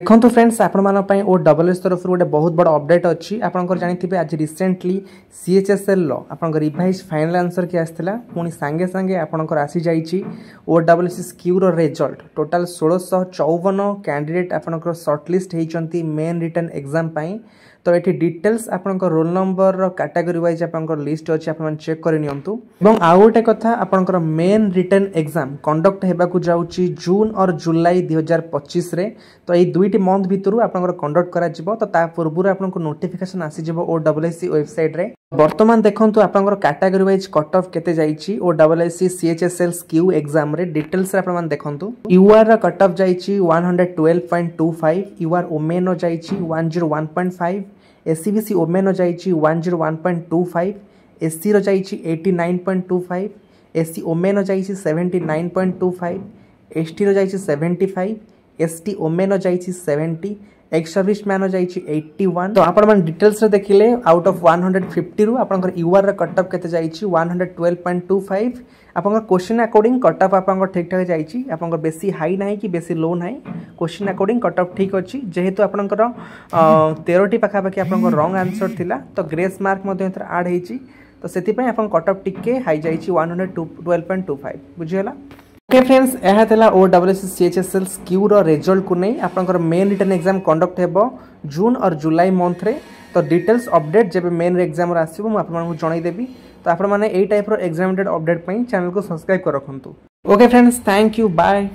देखो फ्रेंड्स आपण ओ double S तरफ गोटे बहुत बड़ अपडेट अच्छी आपंकर जानी आज रिसेंटली सीएचएसएल आप रिवाइज फाइनल आंसर कि आसाला पुणी सांगे सांगे आपंकर आसी जाइए O double S Q result total 1654 candidate आपंकर सर्टलिस्ट होती मेन रिटर्न एग्जाम तो ये डिटेल्स आपंकर रोल नंबर कैटेगरी वाइज आपंकर लिस्ट अच्छी आप चेक कर नियंतु एवं आउ गोटे कथा आपंकर मेन रिटर्न एग्जाम कंडक्ट होगा जाऊँगी जून और जुलाई 2025 रे तो ये दुईटी मंथ भितर आपंकर कंडक्ट करा जिवो तो ता पूर्व आपको नोटिफिकेशन आसीजिवो O double S C website रे वर्तमान देखंतु आपंकर कैटेगरी वाइज कट ऑफ केते जाईची O double S C CHSL क्यू एग्जाम रे डिटेल्स रे आपन देखंतु यूआर रा कट ऑफ जाईची 112.25 यूआर ओमेन रो जाईची 101.5 एससीबीसी ओमेन रो जाईची 101.25 एससी रो जाईची 89.25 एससी ओमेन रो जाईची 79.25 एसटी रो जाईची 75 एसटी ओमेन जाइए 70 एक्स सर्विस मैन जाइए 81 तो आपण डिटेल्स देखिले आउट ऑफ 150 रु आपनकर यूआर रा कट ऑफ केते जाइए 112.25 आपनकर क्वेश्चन अकॉर्डिंग कट ऑफ आपनकर ठीक ठाक जाइए आपनकर बेसी हाई नाही कि बेसी लो नाही क्वेश्चन अकॉर्डिंग कट ऑफ ठीक अछि जेहेतु आपनकर 13टी पाखा पाखी आपनकर रॉन्ग आंसर थिला तो ग्रेस मार्क मध्ये ऐड हेछि तो सेति पय आपन कट ऑफ टिके हाई जाइए 112.25 बुझियला ओके फ्रेंड्स यह था O double S CHSL Q result को नहीं आपंकर मेन रिटर्न एग्जाम कंडक्ट हो जून और जुलाई मंथ रे तो डिटेल्स अपडेट जब मेन एग्जाम आसो मुझे जनईदेवी तो आप टाइप एग्जाम अपडेट चैनल को सब्सक्राइब कर रखु okay friends thank you bye.